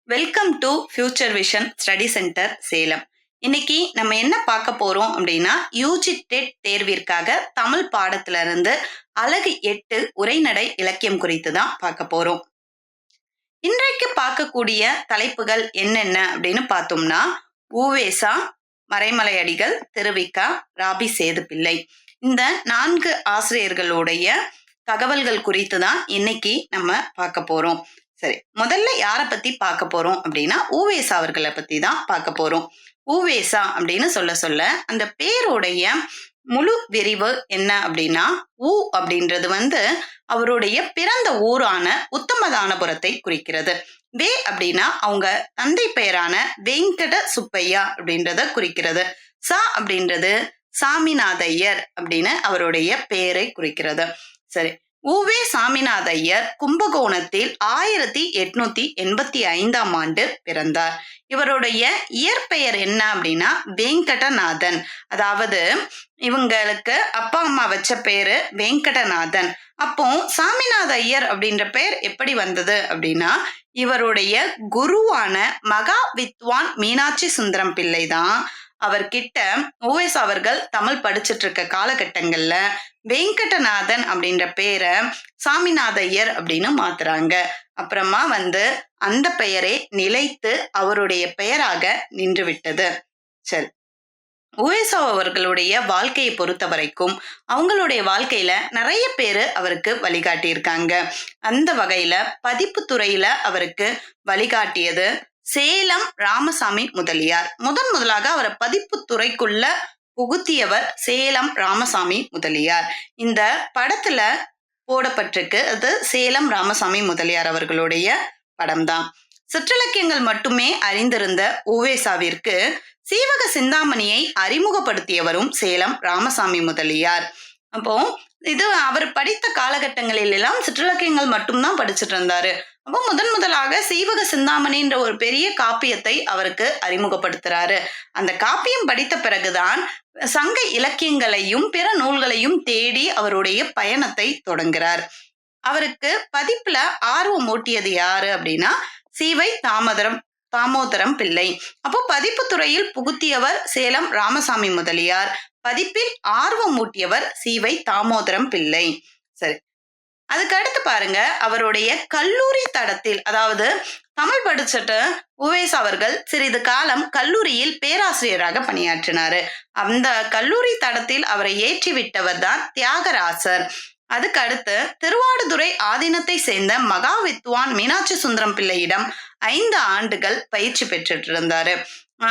Welcome to future vision study centre Salem. இன்னைக்கு நம்ம என்ன பார்க்க போறோம் அப்படின்னா யூஜி டெட் தேர்விற்காக தமிழ் பாடத்துல இருந்து அலகு 8 உரைநடை இலக்கியம் குறித்து தான் பார்க்க போறோம். இன்றைக்கு பார்க்கக்கூடிய தலைப்புகள் என்னென்ன அப்படின்னு பார்த்தோம்னா, ஊவேசா, மறைமலை அடிகள், திருவிக்கா, ராபி சேதுப்பிள்ளை, இந்த 4 ஆசிரியர்களுடைய தகவல்கள் குறித்து தான் இன்னைக்கு நம்ம பார்க்க போறோம். சரி, முதல்ல யாரை பத்தி பார்க்க போறோம் அப்படின்னா ஊவேசா அவர்களை பத்தி தான் பார்க்க போறோம். ஊவேசா அப்படின்னு சொல்ல சொல்ல அந்த பேருடைய முழு விரிவு என்ன அப்படின்னா, ஊ அப்படின்றது அவருடைய பிறந்த ஊரான உத்தமதானபுரத்தை குறிக்கிறது. வே அப்படின்னா அவங்க தந்தை பெயரான வெங்கட சுப்பையா அப்படின்றத குறிக்கிறது. சா அப்படின்றது சாமிநாதையர் அப்படின்னு அவருடைய பெயரை குறிக்கிறது. சரி, உவே சாமிநாத ஐயர் கும்பகோணத்தில் 1885 ஆண்டு பிறந்தார். இவருடைய இயற்பெயர் என்ன அப்படின்னா வெங்கடநாதன். அதாவது இவங்களுக்கு அப்பா அம்மா வச்ச பேரு வெங்கடநாதன். அப்போ சாமிநாத ஐயர் அப்படின்ற பெயர் எப்படி வந்தது அப்படின்னா, இவருடைய குருவான மகா வித்வான் மீனாட்சி சுந்தரம் பிள்ளை தான் அவர்கிட்ட ஓஎஸ் அவர்கள் தமிழ் படிச்சுட்டு இருக்க காலகட்டங்கள்ல வெங்கடநாதன் அப்படின்ற பேரை சாமிநாதையர் அப்படின்னு மாத்துறாங்க. அப்புறமா அந்த பெயரே நிலைத்து அவருடைய பெயராக நின்று விட்டது. சரி, ஓஎஸ்ஆ அவர்களுடைய வாழ்க்கையை பொறுத்த வரைக்கும் அவங்களுடைய வாழ்க்கையில நிறைய பேரு அவருக்கு வழிகாட்டி இருக்காங்க. அந்த வகையில பதிப்பு துறையில அவருக்கு வழிகாட்டியது சேலம் ராமசாமி முதலியார். முதலாக அவரை பதிப்பு துறைக்குள்ள புகுத்தியவர் சேலம் ராமசாமி முதலியார். இந்த படத்துல போடப்பட்டிருக்கு, அது சேலம் ராமசாமி முதலியார் அவர்களுடைய படம் தான். சிற்றிலக்கியங்கள் மட்டுமே அறிந்திருந்த ஊவேசாவிற்கு சீவக சிந்தாமணியை அறிமுகப்படுத்தியவரும் சேலம் ராமசாமி முதலியார். அப்போ இது அவர் படித்த காலகட்டங்களில் எல்லாம் சிற்றிலக்கியங்கள் மட்டும்தான் படிச்சுட்டு இருந்தாரு. அப்போ முதலாக சீவக சிந்தாமணின்ற ஒரு பெரிய காப்பியத்தை அவருக்கு அறிமுகப்படுத்துறாரு. அந்த காப்பியம் படித்த பிறகுதான் சங்க இலக்கியங்களையும் பிற நூல்களையும் தேடி அவருடைய பயணத்தை தொடங்குறார். அவருக்கு பதிப்புல ஆர்வம் ஊட்டியது யாரு அப்படின்னா சீவை தாமோதரம் பிள்ளை. அப்போ பதிப்பு துறையில் புகுத்தியவர் சேலம் ராமசாமி முதலியார், பதிப்பில் ஆர்வம் ஊட்டியவர் சீவை தாமோதரம் பிள்ளை. சரி, அதுக்கு அடுத்து பாருங்க, அவருடைய கல்லூரி தடத்தில், அதாவது தமிழ் படிச்சுட்டு உவேஸ் அவர்கள் சிறிது காலம் கல்லூரியில் பேராசிரியராக பணியாற்றினாரு. அந்த கல்லூரி தடத்தில் அவரை ஏற்றி விட்டவர் தான் தியாகராசர். அதுக்கு அடுத்து திருவாடுதுறை ஆதீனத்தை சேர்ந்த மகா வித்வான் மீனாட்சி சுந்தரம் பிள்ளையிடம் 5 ஆண்டுகள் பயிற்சி பெற்றுட்டு இருந்தாரு.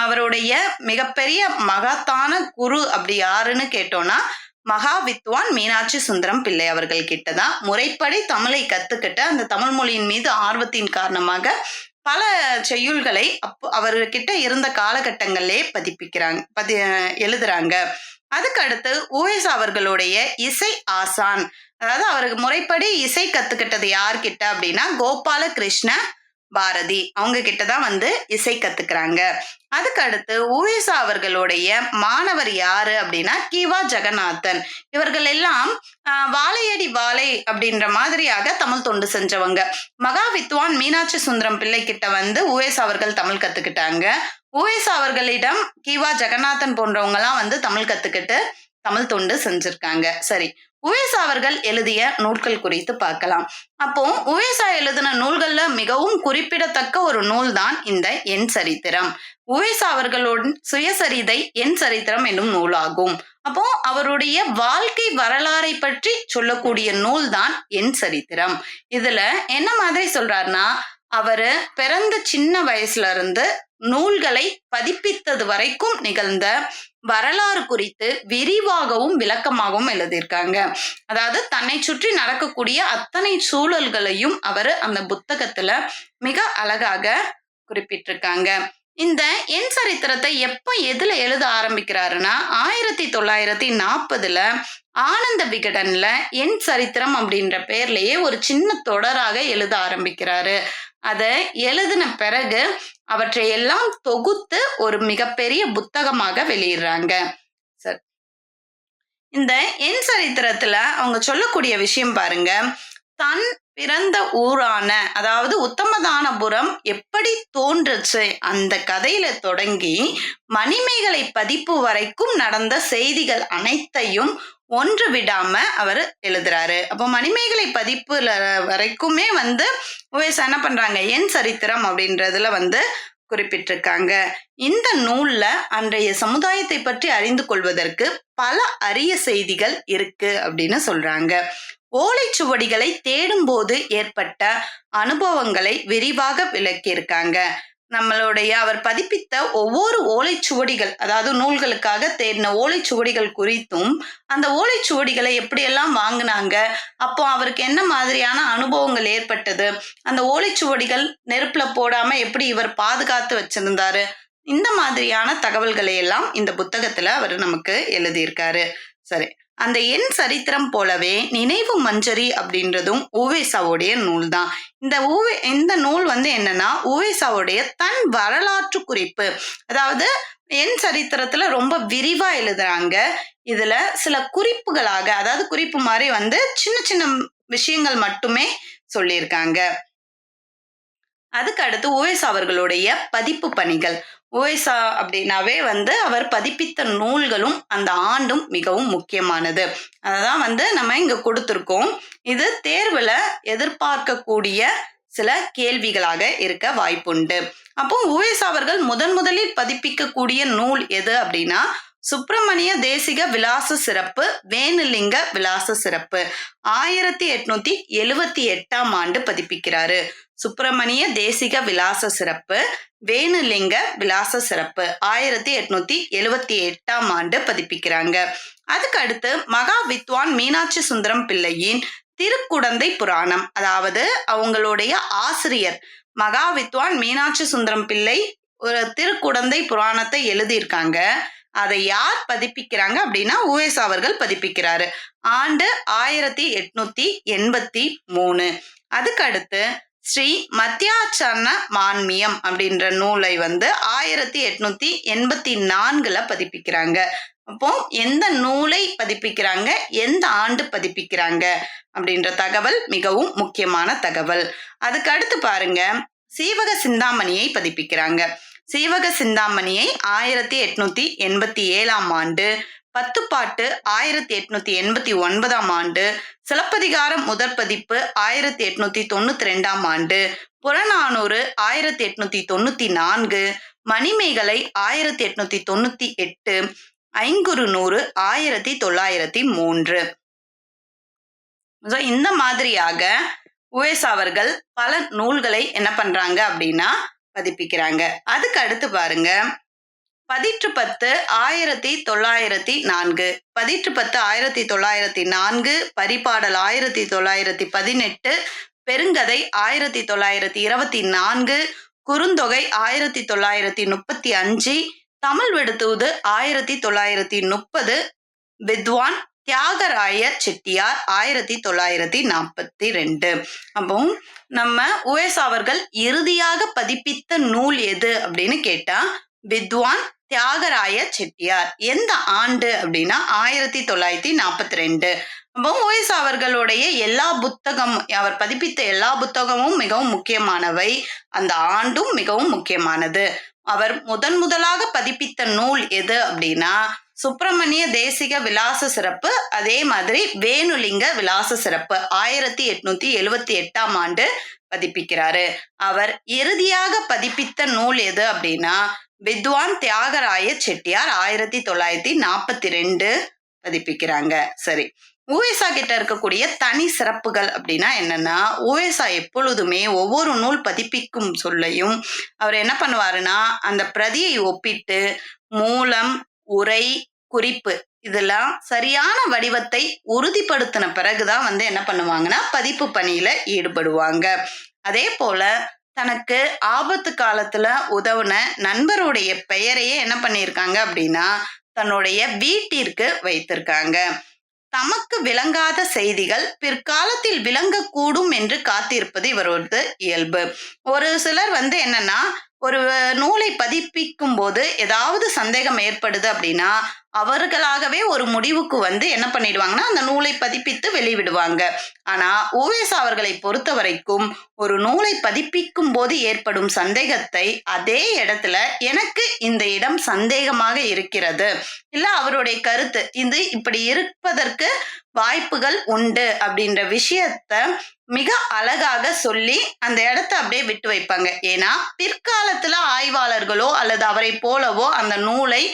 அவருடைய மிகப்பெரிய மகத்தான குரு அப்படி யாருன்னு கேட்டோம்னா மகா வித்வான் மீனாட்சி சுந்தரம் பிள்ளை அவர்கள் கிட்டதான் முறைப்படி தமிழை கத்துக்கிட்ட அந்த தமிழ் மொழியின் மீது ஆர்வத்தின் காரணமாக பல செய்யுள்களை அவர்கிட்ட இருந்த காலகட்டங்களிலே எழுதுறாங்க. அதுக்கு அடுத்து ஓஎஸ் அவர்களுடைய இசை ஆசான், அதாவது அவருக்கு முறைப்படி இசை கத்துக்கிட்டது யார்கிட்ட அப்படின்னா கோபால கிருஷ்ண பாரதி அவங்க கிட்டதான் இசை கத்துக்கிறாங்க. அதுக்கு அடுத்து ஊவேசா அவர்களுடைய மாணவர் யாரு அப்படின்னா கிவா ஜெகநாதன். இவர்கள் எல்லாம் வாழையடி வாழை அப்படின்ற மாதிரியாக தமிழ் தொண்டு செஞ்சவங்க. மகா வித்வான் மீனாட்சி சுந்தரம் பிள்ளை கிட்ட ஊவேசா அவர்கள் தமிழ் கத்துக்கிட்டாங்க. ஊவேசா அவர்களிடம் கிவா ஜெகநாதன் போன்றவங்க எல்லாம் தமிழ் கத்துக்கிட்டு தமிழ் தொண்டு செஞ்சிருக்காங்க. சரி, உவேசா அவர்கள் எழுதிய நூல்கள் குறித்து பார்க்கலாம். அப்போ உவேசா எழுதின நூல்கள்ல மிகவும் குறிப்பிடத்தக்க ஒரு நூல் தான் இந்த என் சரித்திரம். உவேசா அவர்களோட சுயசரிதை என் சரித்திரம் என்னும் நூலாகும். அப்போ அவருடைய வாழ்க்கை வரலாறை பற்றி சொல்லக்கூடிய நூல் தான் என் சரித்திரம். இதுல என்ன மாதிரி சொல்றாருன்னா, அவரு பிறந்த சின்ன வயசுல இருந்து நூல்களை பதிப்பித்தது வரைக்கும் நிகழ்ந்த வரலாறு குறித்து விரிவாகவும் விளக்கமாகவும் எழுதியிருக்காங்க. அதாவது தன்னை சுற்றி நடக்கக்கூடிய அத்தனை சூழல்களையும் அவர் அந்த புத்தகத்துல மிக அழகாக குறிப்பிட்டிருக்காங்க. இந்த என் சரித்திரத்தை எதுல எழுத ஆரம்பிக்கிறாருன்னா 1940 ஆனந்த விகடன்ல என் சரித்திரம் அப்படின்ற பேர்லயே ஒரு சின்ன தொடராக எழுத ஆரம்பிக்கிறாரு. அதை எழுதின பிறகு அவற்றை எல்லாம் தொகுத்து ஒரு மிகப்பெரிய புத்தகமாக வெளியிடுறாங்க. சரி, இந்த என் சரித்திரத்துல அவங்க சொல்லக்கூடிய விஷயம் பாருங்க, தன் பிறந்த ஊரான அதாவது உத்தமதானபுரம் எப்படி தோன்றுச்சு அந்த கதையில தொடங்கி மணிமேகலை பதிப்பு வரைக்கும் நடந்த செய்திகள் அனைத்தையும் ஒன்று விடாம அவர் எழுதுறாரு. அப்போ மணிமேகலை பதிப்புல வரைக்குமே உவேசா என்ன பண்றாங்க, என் சரித்திரம் அப்படின்றதுல குறிப்பிட்டிருக்காங்க. இந்த நூல்ல அன்றைய சமுதாயத்தை பற்றி அறிந்து கொள்வதற்கு பல அரிய செய்திகள் இருக்கு அப்படின்னு சொல்றாங்க. ஓலைச்சுவடிகளை தேடும் போது ஏற்பட்ட அனுபவங்களை விரிவாக விளக்கியிருக்காங்க. நம்மளுடைய அவர் பதிப்பித்த ஒவ்வொரு ஓலைச்சுவடிகள், அதாவது நூல்களுக்காக தேடின ஓலைச்சுவடிகள் குறித்தும், அந்த ஓலைச்சுவடிகளை எப்படியெல்லாம் வாங்கினாங்க, அப்போ அவருக்கு என்ன மாதிரியான அனுபவங்கள் ஏற்பட்டது, அந்த ஓலைச்சுவடிகள் நெருப்புல போடாம எப்படி இவர் பாதுகாத்து வச்சிருந்தாரு, இந்த மாதிரியான தகவல்களை எல்லாம் இந்த புத்தகத்துல அவர் நமக்கு எழுதியிருக்காரு. சரி, அந்த என் சரித்திரம் போலவே நினைவு மஞ்சரி அப்படின்றதும் உவேசாவுடைய நூல் தான். இந்த நூல் என்னன்னா உவேசாவுடைய தன் வரலாற்று குறிப்பு, அதாவது என் சரித்திரத்துல ரொம்ப விரிவா எழுதுறாங்க. இதுல சில குறிப்புகளாக, அதாவது குறிப்பு மாதிரி சின்ன சின்ன விஷயங்கள் மட்டுமே சொல்லியிருக்காங்க. அதுக்கு அடுத்து உவேசா அவர்களுடைய பதிப்பு பணிகள். உவேசா அப்படின்னாவே அவர் பதிப்பித்த நூல்களும் அந்த ஆண்டும் மிகவும் முக்கியமானது. அததான் நம்ம இங்க கொடுத்திருக்கோம். இது தேர்வுல எதிர்பார்க்கக்கூடிய சில கேள்விகளாக இருக்க வாய்ப்புண்டு. அப்போ உவேசா அவர்கள் முதலில் பதிப்பிக்கக்கூடிய நூல் எது அப்படின்னா சுப்பிரமணிய தேசிக விலாச சிறப்பு, வேணுலிங்க விலாச சிறப்பு 1878 பதிப்பிக்கிறாரு. சுப்பிரமணிய தேசிக விலாச சிறப்பு, வேணுலிங்க விலாச சிறப்பு 1878 பதிப்பிக்கிறாங்க. அதுக்கு அடுத்து மகா வித்வான் மீனாட்சி சுந்தரம் பிள்ளையின் திருக்குடந்தை புராணம், அதாவது அவங்களுடைய ஆசிரியர் மகா வித்வான் மீனாட்சி சுந்தரம் பிள்ளை ஒரு திருக்குடந்தை புராணத்தை எழுதியிருக்காங்க. அதை யார் பதிப்பிக்கிறாங்க அப்படின்னா உவேசா அவர்கள் பதிப்பிக்கிறாரு. ஆண்டு 1883. அதுக்கு அடுத்து ஸ்ரீ மத்தியாச்சரண மான்மியம் அப்படின்ற நூலை 1884 பதிப்பிக்கிறாங்க. அப்போ எந்த நூலை பதிப்பிக்கிறாங்க, எந்த ஆண்டு பதிப்பிக்கிறாங்க அப்படின்ற தகவல் மிகவும் முக்கியமான தகவல். அதுக்கு அடுத்து பாருங்க, சீவக சிந்தாமணியை பதிப்பிக்கிறாங்க. சீவக சிந்தாமணியை 1887 பத்துப்பாட்டு 1889 சிலப்பதிகாரம் முதற் பதிப்பு 1892 புறநானூறு 1894 மணிமேகலை 1898 ஐங்குறுநூறு 1903. இந்த மாதிரியாக உவேசா அவர்கள் பல நூல்களை என்ன பண்றாங்க அப்படின்னா பதிப்பிக்கிறாங்க. அதுக்கு அடுத்து பாருங்க, பதிற்று 10 1904, பதிற்று 10 1904, பரிபாடல் 1918, பெருங்கதை 1924, குறுந்தொகை 1935, தமிழ் விடுதூது 1930, வித்வான் தியாகராய செட்டியார் 1942. அப்போ நம்ம உவேசா அவர்கள் இறுதியாக பதிப்பித்த நூல் எது அப்படின்னு கேட்டா வித்வான் தியாகராய செட்டியார். எந்த ஆண்டு அப்படின்னா 1942. அப்போ உவேசா அவர்களுடைய எல்லா புத்தகம், அவர் பதிப்பித்த எல்லா புத்தகமும் மிகவும் முக்கியமானவை, அந்த ஆண்டும் மிகவும் முக்கியமானது. அவர் முதலாக பதிப்பித்த நூல் எது அப்படின்னா சுப்பிரமணிய தேசிக விலாச சிறப்பு, அதே மாதிரி வேணுலிங்க விலாச சிறப்பு 1878 பதிப்பிக்கிறாரு. அவர் இறுதியாக பதிப்பித்த நூல் எது அப்படின்னா வித்வான் தியாகராய செட்டியார் 1942 பதிப்பிக்கிறாங்க. சரி, உவேசா கிட்ட இருக்கக்கூடிய தனி சிறப்புகள் அப்படின்னா என்னன்னா, உவேசா எப்பொழுதுமே ஒவ்வொரு நூல் பதிப்பிக்கும் சொல்லையும் அவர் என்ன பண்ணுவாருன்னா அந்த பிரதியை ஒப்பிட்டு மூலம், உரை, குறிப்பு இதெல்லாம் சரியான வடிவத்தை உறுதிப்படுத்தின பிறகுதான் என்ன பண்ணுவாங்கன்னா பதிப்பு பணியில ஈடுபடுவாங்க. அதே போல தனக்கு ஆபத்து காலத்துல உதவுன நண்பருடைய பெயரையே என்ன பண்ணியிருக்காங்க அப்படின்னா தன்னுடைய வீட்டிற்கு வைத்திருக்காங்க. தமக்கு விளங்காத செய்திகள் பிற்காலத்தில் விளங்கக்கூடும் என்று காத்திருப்பது இவரோட இயல்பு. ஒரு சிலர் என்னன்னா ஒரு நூலை பதிப்பிக்கும் போது ஏதாவது சந்தேகம் ஏற்படுது அப்படின்னா அவர்களாகவே ஒரு முடிவுக்கு வந்து என்ன பண்ணிடுவாங்கன்னா அந்த நூலை பதிப்பித்து வெளிவிடுவாங்க. ஆனா உவேசா அவர்களை பொறுத்த வரைக்கும் ஒரு நூலை பதிப்பிக்கும் போது ஏற்படும் சந்தேகத்தை அதே இடத்துல எனக்கு இந்த இடம் சந்தேகமாக இருக்கிறது, இல்ல அவருடைய கருத்து இது இப்படி இருப்பதற்கு வாய்ப்புகள் உண்டு அப்படின்ற விஷயத்த மிக அழகாக சொல்லி அந்த இடத்த அப்படியே விட்டு வைப்பாங்க. ஏன்னா பிற்காலத்துல ஆய்வாளர்களோ அல்லது அவரை போலவோ அந்த நூலை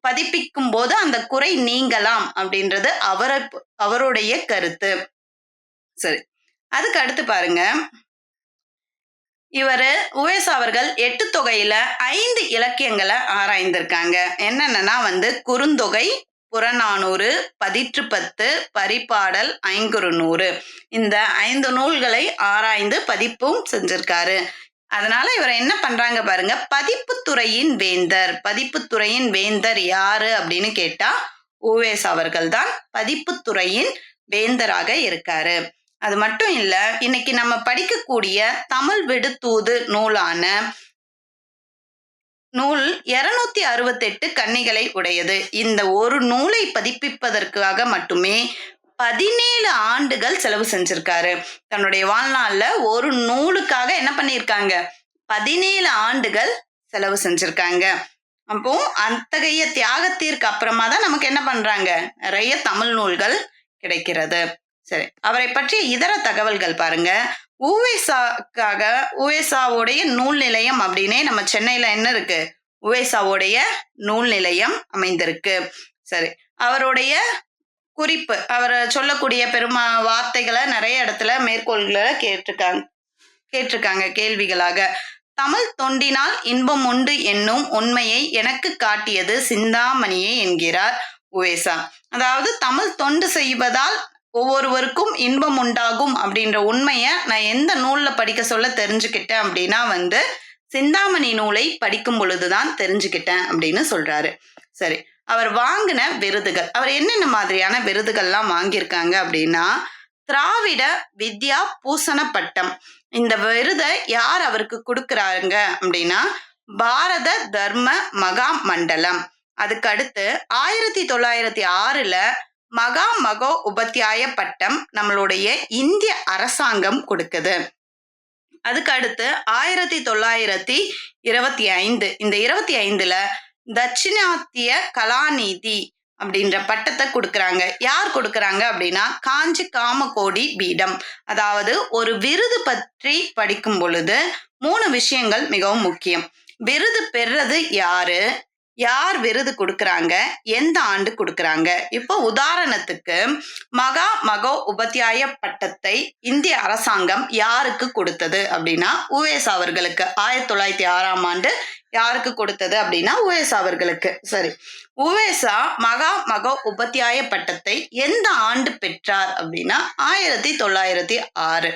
பதிப்பிக்கும் போது அந்த குறை நீங்கலாம் அப்படின்றது அவருடைய கருத்து. சரி, அதுக்கு அடுத்து பாருங்க, இவரு உவேசா அவர்கள் 8 தொகையில 5 இலக்கியங்களை ஆராய்ந்திருக்காங்க. என்னென்னன்னா வந்து குறுந்தொகை, புறநானூறு, பதிற்று பத்து, பரிபாடல், ஐங்குறுநூறு, இந்த 5 நூல்களை ஆராய்ந்து பதிப்பும் செஞ்சிருக்காரு. அதனால இவர் என்ன பண்றாங்க பாருங்க, பதிப்புத்துறையின் வேந்தர். பதிப்புத்துறையின் வேந்தர் யாரு அப்படின்னு கேட்டா உவேசா அவர்கள் தான் பதிப்புத்துறையின் வேந்தராக இருக்காரு. அது மட்டும் இல்ல, இன்னைக்கு நம்ம படிக்கக்கூடிய தமிழ் விடுதூது நூலான நூல் 268 கன்னிகளை உடையது. இந்த ஒரு நூலை பதிப்பிப்பதற்காக மட்டுமே 17 ஆண்டுகள் செலவு செஞ்சிருக்காரு. தன்னுடைய வாழ்நாள்ல ஒரு நூலுக்காக என்ன பண்ணியிருக்காங்க, 17 ஆண்டுகள் செலவு செஞ்சிருக்காங்க. அப்போ அத்தகைய தியாகத்திற்கு அப்புறமா தான் நமக்கு என்ன பண்றாங்க, நிறைய தமிழ் நூல்கள் கிடைக்கிறது. சரி, அவரை பற்றிய இதர தகவல்கள் பாருங்க. உவேசாவுடைய நூல் நிலையம் அப்படின்னே நம்ம சென்னையில என்ன இருக்கு, உவேசாவுடைய நூல் நிலையம் அமைந்திருக்கு. சரி, அவருடைய குறிப்பு, அவர் சொல்லக்கூடிய வார்த்தைகளை நிறைய இடத்துல மேற்கோள்களை கேட்டிருக்காங்க கேள்விகளாக. தமிழ் தொண்டினால் இன்பம் உண்டு என்னும் உண்மையை எனக்கு காட்டியது சிந்தாமணியே என்கிறார் உவேசா. அதாவது தமிழ் தொண்டு செய்வதால் ஒவ்வொருவருக்கும் இன்பம் உண்டாகும் அப்படின்ற உண்மையை நான் எந்த நூல்ல படிக்க சொல்ல தெரிஞ்சுக்கிட்டேன் அப்படின்னா வந்து சிந்தாமணி நூலை படிக்கும் பொழுதுதான் தெரிஞ்சுக்கிட்டேன் அப்படின்னு சொல்றாரு. சரி, அவர் வாங்கின விருதுகள், அவர் என்னென்ன மாதிரியான விருதுகள்லாம் வாங்கியிருக்காங்க அப்படின்னா, திராவிட வித்யா பூசண பட்டம். இந்த விருதை யார் அவருக்கு கொடுக்கறாங்க அப்படின்னா பாரத தர்ம மகா மண்டலம். அதுக்கு அடுத்து 1906ல மகா மகோ உபாத்தியாய பட்டம் நம்மளுடைய இந்திய அரசாங்கம் கொடுக்குது. அதுக்கு அடுத்து 1925 இந்த 25ல தட்சிணாத்திய கலாநிதி அப்படின்ற பட்டத்தை கொடுக்கறாங்க. யார் கொடுக்கறாங்க அப்படின்னா காஞ்சி காமகோடி பீடம். அதாவது ஒரு விருது பற்றி படிக்கும் பொழுது 3 விஷயங்கள் மிகவும் முக்கியம். விருது பெறுறது யாரு, யார் விருது கொடுக்கறாங்க, எந்த ஆண்டு கொடுக்கறாங்க. இப்போ உதாரணத்துக்கு மகா மகோ உபாத்தியாய பட்டத்தை இந்திய அரசாங்கம் யாருக்கு கொடுத்தது அப்படின்னா உவேசா அவர்களுக்கு. 1906ஆம் ஆண்டு யாருக்கு கொடுத்தது அப்படின்னா உவேசா அவர்களுக்கு. சரி, உவேசா மகா மகோ உபாத்தியாய பட்டத்தை எந்த ஆண்டு பெற்றார் அப்படின்னா 1906.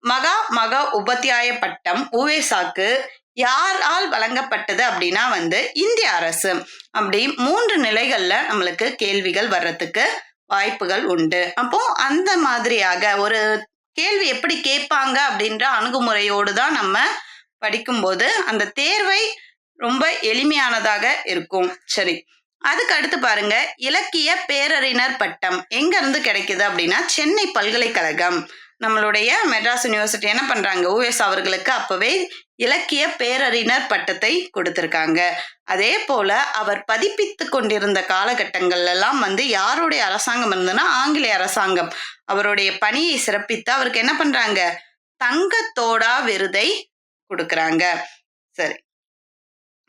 மகா மகா உபாத்தியாய பட்டம் உவேசாக்கு யாரால் வழங்கப்பட்டது அப்படின்னா வந்து இந்திய அரசு. அப்படி 3 நிலைகள்ல நம்மளுக்கு கேள்விகள் வர்றதுக்கு வாய்ப்புகள் உண்டு. அப்போ அந்த மாதிரியாக ஒரு கேள்வி எப்படி கேட்பாங்க அப்படின்ற அணுகுமுறையோடு தான் நம்ம படிக்கும்போது அந்த தேர்வை ரொம்ப எளிமையானதாக இருக்கும். சரி, அதுக்கு அடுத்து பாருங்க, இலக்கிய பேரறிஞர் பட்டம் எங்க இருந்து கிடைக்குது அப்படின்னா சென்னை பல்கலைக்கழகம். நம்மளுடைய மெட்ராஸ் யூனிவர்சிட்டி என்ன பண்றாங்க, உவேசா அவர்களுக்கு அப்பவே இலக்கிய பேரறிஞர் பட்டத்தை கொடுத்திருக்காங்க. அதே போல அவர் பதிப்பித்து கொண்டிருந்த காலகட்டங்கள்ல எல்லாம் வந்து யாருடைய அரசாங்கம் இருந்ததுன்னா ஆங்கிலேய அரசாங்கம். அவருடைய பணியை சிறப்பித்து அவருக்கு என்ன பண்றாங்க, தங்கத்தோடா விருதை கொடுக்கறாங்க. சரி,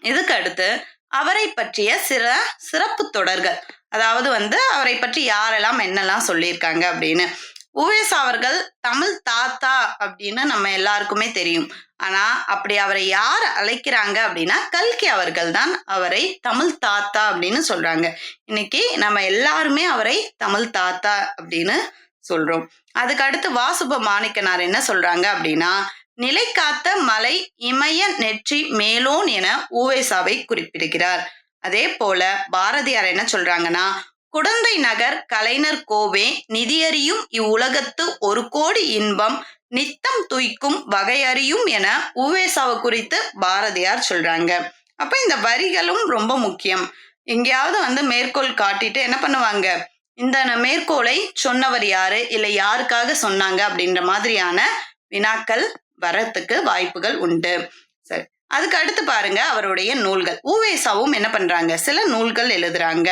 இதுக்கு அடுத்து அவரை பற்றிய சிறப்பு தொடர்கள், அதாவது வந்து அவரை பற்றி யாரெல்லாம் என்னெல்லாம் சொல்லியிருக்காங்க அப்படின்னு. உவேசா அவர்கள் தமிழ் தாத்தா அப்படின்னு நம்ம எல்லாருக்குமே தெரியும். ஆனா அப்படி அவரை யார் அழைக்கிறாங்க அப்படின்னா கல்கி அவர்கள் தான் அவரை தமிழ் தாத்தா அப்படின்னு சொல்றாங்க. இன்னைக்கு நம்ம எல்லாருமே அவரை தமிழ் தாத்தா அப்படின்னு சொல்றோம். அதுக்கு அடுத்து வாசுப மாணிக்கனார் என்ன சொல்றாங்க அப்படின்னா நிலை காத்த மலை இமய நெற்றி மேலோன் என உவேசாவை குறிப்பிடுகிறார். அதே போல பாரதியார் என்ன சொல்றாங்கன்னா குடந்தை நகர் கலைஞர் கோவே நிதியறியும் இவ்வுலகத்து 1 கோடி இன்பம் நித்தம் துய்க்கும் வகையறியும் என உவேசாவை குறித்து பாரதியார் சொல்றாங்க. அப்ப இந்த வரிகளும் ரொம்ப முக்கியம். எங்கேயாவது வந்து மேற்கோள் காட்டிட்டு என்ன பண்ணுவாங்க, இந்த மேற்கோளை சொன்னவர் யாரு, இல்ல யாருக்காக சொன்னாங்க அப்படின்ற மாதிரியான வினாக்கள் வரத்துக்கு வாய்ப்புகள் உண்டு. சரி, அதுக்கு அடுத்து பாருங்க அவருடைய நூல்கள். உவேசாவும் என்ன பண்றாங்க, சில நூல்கள் எழுதுறாங்க.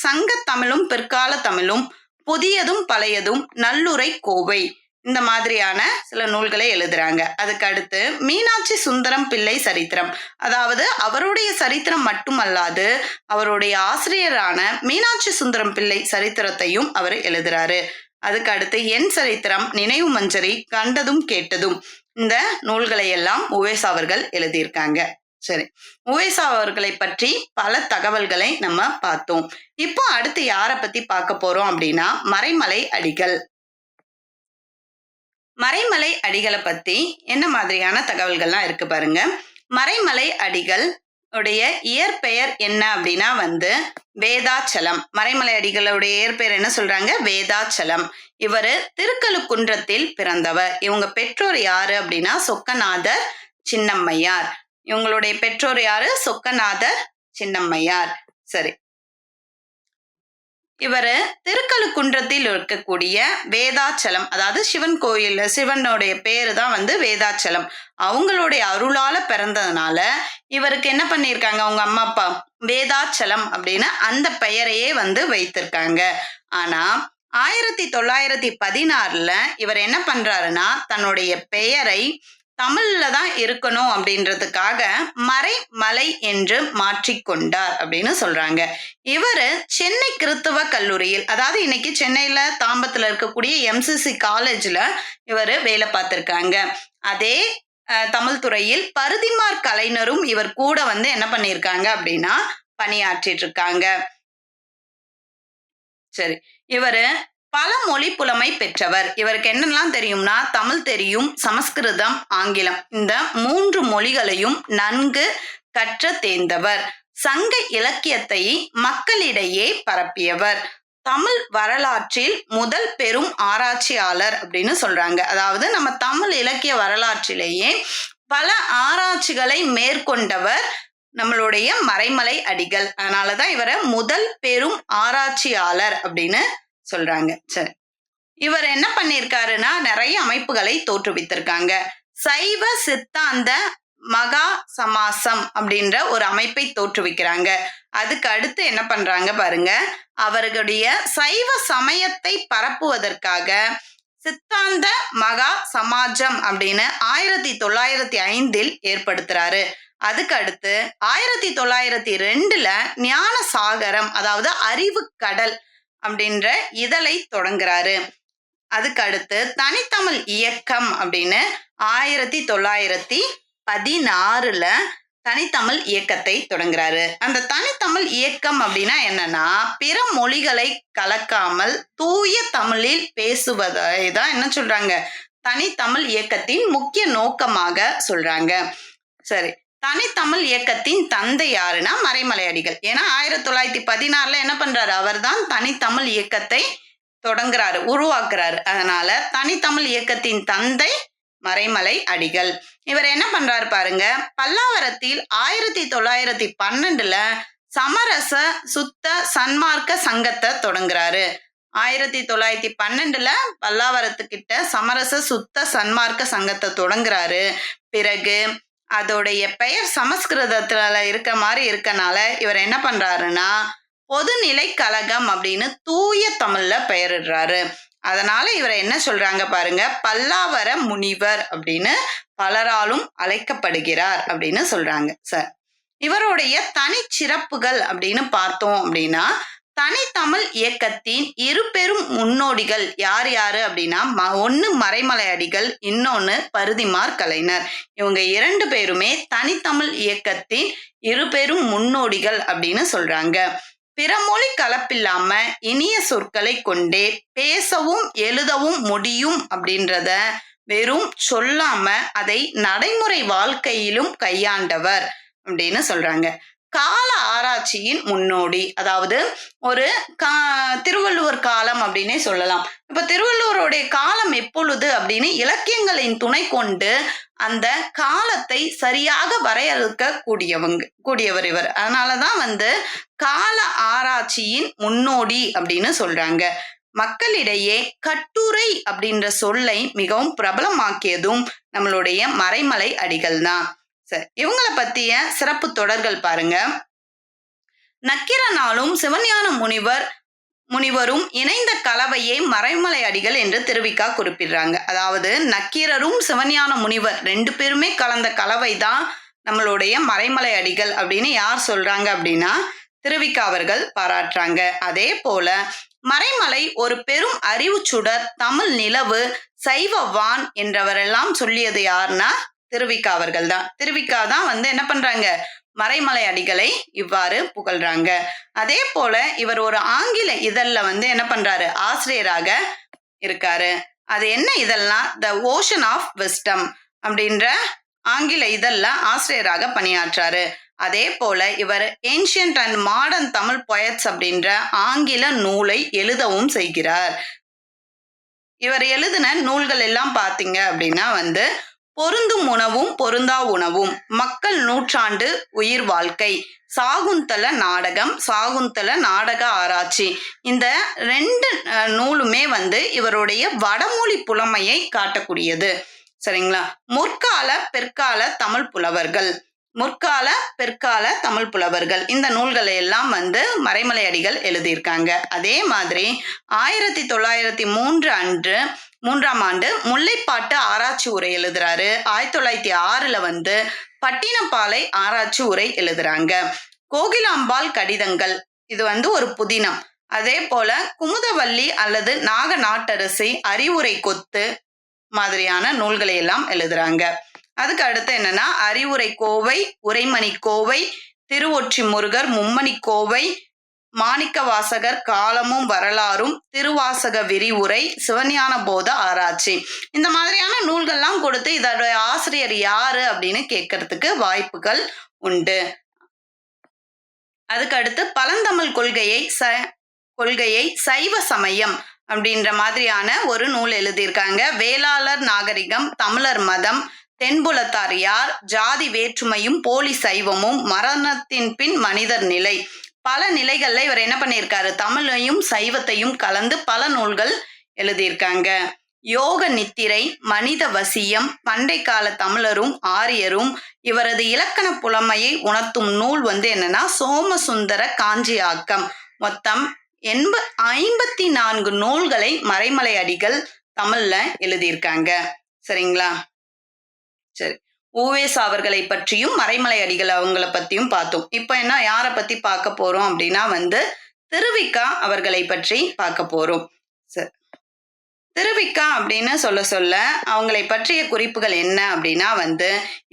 சங்க தமிழும் பிற்கால தமிழும், புதியதும் பழையதும், நல்லுரை கோவை, இந்த மாதிரியான சில நூல்களை எழுதுறாங்க. அதுக்கு அடுத்து மீனாட்சி சுந்தரம் பிள்ளை சரித்திரம், அதாவது அவருடைய சரித்திரம் மட்டுமல்லாது அவருடைய ஆசிரியரான மீனாட்சி சுந்தரம் பிள்ளை சரித்திரத்தையும் அவர் எழுதுறாரு. அதுக்கு அடுத்து என் சரித்திரம், நினைவு மஞ்சரி, கண்டதும் கேட்டதும், இந்த நூல்களை எல்லாம் உவேசா அவர்கள் எழுதியிருக்காங்க. சரி, உவேசா அவர்களை பற்றி பல தகவல்களை நம்ம பார்த்தோம். இப்போ அடுத்து யாரை பத்தி பார்க்க போறோம் அப்படின்னா மறைமலை அடிகள். மறைமலை அடிகளை பத்தி என்ன மாதிரியான தகவல்கள்லாம் இருக்கு பாருங்க. மறைமலை அடிகள் உடைய இயற்பெயர் என்ன அப்படின்னா வந்து வேதாச்சலம். மறைமலை அடிகளுடைய இயற்பெயர் என்ன சொல்றாங்க, வேதாச்சலம். இவரு திருக்கழுக்குன்றத்தில் பிறந்தவர். இவங்க பெற்றோர் யாரு அப்படின்னா சொக்கநாதர், சின்னம்மையார். இவங்களுடைய பெற்றோர் யாரு, சொக்கநாதர், சின்னம்மையார். சரி, இவரு திருக்கழுக்குன்றத்தில் இருக்கக்கூடிய வேதாச்சலம், அதாவது சிவன் கோயில், சிவனுடைய பேரு தான் வந்து வேதாச்சலம். அவங்களுடைய அருளால பிறந்ததுனால இவருக்கு என்ன பண்ணிருக்காங்க அவங்க அம்மா அப்பா, வேதாச்சலம் அப்படின்னு அந்த பெயரையே வந்து வைத்திருக்காங்க. ஆனா 1916 இவர் என்ன பண்றாருன்னா தன்னுடைய பெயரை தமிழ்ல தான் இருக்கணும் அப்படின்றதுக்காக மறைமலை என்று மாற்றிக்கொண்டார் அப்படின்னு சொல்றாங்க. இவரு சென்னை கிறித்துவ கல்லூரியில், அதாவது இன்னைக்கு சென்னையில தாம்பத்துல இருக்கக்கூடிய MCC காலேஜ்ல இவரு வேலை பார்த்திருக்காங்க. அதே தமிழ் துறையில் பருதிமார் கலைஞரும் இவர் கூட வந்து என்ன பண்ணிருக்காங்க அப்படின்னா பணியாற்றிட்டு இருக்காங்க. சரி, இவரு பல மொழி புலமை பெற்றவர். இவருக்கு என்னெல்லாம் தெரியும்னா தமிழ் தெரியும், சமஸ்கிருதம், ஆங்கிலம், இந்த 3 மொழிகளையும் நன்கு கற்ற தேர்ந்தவர். சங்க இலக்கியத்தை மக்களிடையே பரப்பியவர். தமிழ் வரலாற்றில் முதல் பெரும் ஆராய்ச்சியாளர் அப்படின்னு சொல்றாங்க. அதாவது நம்ம தமிழ் இலக்கிய வரலாற்றிலேயே பல ஆராய்ச்சிகளை மேற்கொண்டவர் நம்மளுடைய மறைமலை அடிகள். அதனாலதான் இவரை முதல் பெரும் ஆராய்ச்சியாளர் அப்படின்னு சொல்றாங்க. சரி, இவர் என்ன பண்ணிருக்காருன்னா நிறைய அமைப்புகளை தோற்றுவித்திருக்காங்க. சைவ சித்தாந்த மகா சமாசம் அப்படின்ற ஒரு அமைப்பை தோற்றுவிக்கிறாங்க. அதுக்கு அடுத்து என்ன பண்றாங்க பாருங்க, அவர்களுடைய சைவ சமயத்தை பரப்புவதற்காக சித்தாந்த மகா சமாஜம் அப்படின்னு 1905 ஏற்படுத்துறாரு. அதுக்கு அடுத்து 1902 ஞான சாகரம், அதாவது அறிவு கடல் அப்படின்ற இதழை தொடங்குறாரு. அதுக்கு அடுத்து தனித்தமிழ் இயக்கம் அப்படின்னு 1916 தனித்தமிழ் இயக்கத்தை தொடங்குறாரு. அந்த தனித்தமிழ் இயக்கம் அப்படின்னா என்னன்னா பிற மொழிகளை கலக்காமல் தூய தமிழில் பேசுவதை தான் என்ன சொல்றாங்க தனித்தமிழ் இயக்கத்தின் முக்கிய நோக்கமாக சொல்றாங்க. சரி, தனித்தமிழ் இயக்கத்தின் தந்தை யாருன்னா மறைமலை அடிகள். ஏன்னா 1916 என்ன பண்றாரு, அவர் தான் தனித்தமிழ் இயக்கத்தை தொடங்குறாரு, உருவாக்குறாரு. அதனால தனித்தமிழ் இயக்கத்தின் தந்தை மறைமலை அடிகள். இவர் என்ன பண்றாரு பாருங்க, பல்லாவரத்தில் 1912 சமரச சுத்த சன்மார்க்க சங்கத்தை தொடங்குறாரு. 1912 பல்லாவரத்துக்கிட்ட சமரச சுத்த சன்மார்க்க சங்கத்தை தொடங்குறாரு. பிறகு அதோடைய பெயர் சமஸ்கிருதத்துல இருக்க மாதிரி இருக்கனால இவர் என்ன பண்றாருன்னா பொதுநிலை கழகம் அப்படின்னு தூய தமிழ்ல பெயரிடுறாரு. அதனால இவரை என்ன சொல்றாங்க பாருங்க, பல்லாவர முனிவர் அப்படின்னு பலராலும் அழைக்கப்படுகிறார் அப்படின்னு சொல்றாங்க. சார், இவருடைய தனிச்சிறப்புகள் அப்படின்னு பார்த்தோம் அப்படின்னா தனித்தமிழ் இயக்கத்தின் 2 பெரும் முன்னோடிகள் யார் யாரு அப்படின்னா ஒன்னு மறைமலை அடிகள், இன்னொன்னு பருதிமார் கலைஞர். இவங்க 2 பேருமே தனித்தமிழ் இயக்கத்தின் 2 பெரும் முன்னோடிகள் அப்படின்னு சொல்றாங்க. பிற மொழி கலப்பில்லாம இனிய சொற்களை கொண்டே பேசவும் எழுதவும் முடியும் அப்படின்றத வெறும் சொல்லாம அதை நடைமுறை வாழ்க்கையிலும் கையாண்டவர் அப்படின்னு சொல்றாங்க. கால ஆராய்ச்சியின் முன்னோடி. அதாவது ஒரு திருவள்ளுவர் காலம் அப்படின்னே சொல்லலாம். இப்ப திருவள்ளுவருடைய காலம் எப்பொழுது அப்படின்னு இலக்கியங்களின் துணை கொண்டு அந்த காலத்தை சரியாக வரையறுக்க கூடியவர் இவர். அதனாலதான் கால ஆராய்ச்சியின் முன்னோடி அப்படின்னு சொல்றாங்க. மக்களிடையே கட்டுரை அப்படின்ற சொல்லை மிகவும் பிரபலமாக்கியதும் நம்மளுடைய மறைமலை அடிகள் தான். சரி, இவங்களை பத்திய சிறப்பு தொடர்கள் பாருங்க. நக்கீரனாலும் சிவஞான முனிவரும் இணைந்த கலவையே மறைமலை அடிகள் என்று திருவிக்கா குறிப்பிடுறாங்க. அதாவது நக்கீரரும் சிவஞான முனிவர் 2 பேருமே கலந்த கலவை தான் நம்மளுடைய மறைமலை அடிகள் அப்படின்னு யார் சொல்றாங்க அப்படின்னா திருவிக்கா அவர்கள் பாராட்டுறாங்க. அதே போல மறைமலை ஒரு பெரும் அறிவு சுடர், தமிழ் நிலவு, சைவ வான் என்றவரெல்லாம் சொல்லியது யாருன்னா திருவிக்கா அவர்கள் தான். திருவிக்கா தான் என்ன பண்றாங்க, மறைமலை அடிகளை இவ்வாறு புகழ்றாங்க. அதே போல இவர் ஒரு ஆங்கில இதழ்ல என்ன பண்றாரு, ஆசிரியராக இருக்காரு. அது என்ன இதழ்னா த ஓஷன் ஆஃப் விஸ்டம் அப்படின்ற ஆங்கில இதழ்ல ஆசிரியராக பணியாற்றாரு. அதே போல இவர் ancient and modern Tamil poets அப்படின்ற ஆங்கில நூலை எழுதவும் செய்கிறார். இவர் எழுதின நூல்கள் எல்லாம் பாத்தீங்க அப்படின்னா பொருந்தும் உணவும் பொருந்தா உணவும், மக்கள் நூற்றாண்டு உயிர் வாழ்க்கை, சாகுந்தல நாடகம், சாகுந்தல நாடக ஆராய்ச்சி, இந்த 2 நூலுமே இவருடைய வடமொழி புலமையை காட்டக்கூடியது. சரிங்களா. முற்கால பிற்கால தமிழ் புலவர்கள், முற்கால பிற்கால தமிழ் புலவர்கள் இந்த நூல்களை எல்லாம் மறைமலை அடிகள் எழுதியிருக்காங்க. அதே மாதிரி 1903 ஆண்டு முல்லைப்பாட்டு ஆராய்ச்சி உரை எழுதுறாரு. 1906 பட்டினப்பாலை ஆராய்ச்சி உரை எழுதுறாங்க. கோகிலாம்பாள் கடிதங்கள் இது ஒரு புதினம். அதே போல குமுதவல்லி அல்லது நாக நாட்டரசி அறிவுரை கொத்து மாதிரியான நூல்களை எல்லாம் எழுதுறாங்க. அதுக்கு அடுத்து என்னன்னா அறிவுரை கோவை, உரைமணி கோவை, திருவொற்றி முருகர் மும்மணி கோவை, மாணிக்க வாசகர் காலமும் வரலாறும், திருவாசக விரிவுரை, சிவஞான போத ஆராய்ச்சி, இந்த மாதிரியான நூல்கள்லாம் கொடுத்து இதோட ஆசிரியர் யாரு அப்படின்னு கேட்கறதுக்கு வாய்ப்புகள் உண்டு. அதுக்கு அடுத்து பழந்தமிழ் கொள்கையை சைவ சமயம் அப்படின்ற மாதிரியான ஒரு நூல் எழுதியிருக்காங்க. வேளாளர் நாகரிகம், தமிழர் மதம், தென்புலத்தார் யார், ஜாதி வேற்றுமையும் போலி சைவமும், மரணத்தின் பின் மனிதர் நிலை, பல நிலைகள்ல இவர் என்ன பண்ணியிருக்காரு, தமிழையும் சைவத்தையும் கலந்து பல நூல்கள் எழுதியிருக்காங்க. யோக நித்திரை, மனித வசியம், பண்டை கால தமிழரும் ஆரியரும், இவரது இலக்கண புலமையை உணர்த்தும் நூல் என்னன்னா சோமசுந்தர காஞ்சியாக்கம். மொத்தம் 54 நூல்களை மறைமலை அடிகள் தமிழ்ல எழுதியிருக்காங்க. சரிங்களா. சரி, ஊவேசா அவர்களை பற்றியும் மறைமலை அடிகள் அவங்கள பத்தியும் பார்த்தோம். இப்ப என்ன யாரை பத்தி பார்க்க போறோம் அப்படின்னா திருவிக்கா அவர்களை பற்றி பார்க்க போறோம். சரி, திருவிக்கா அப்படின்னு சொல்ல அவங்களை பற்றிய குறிப்புகள் என்ன அப்படின்னா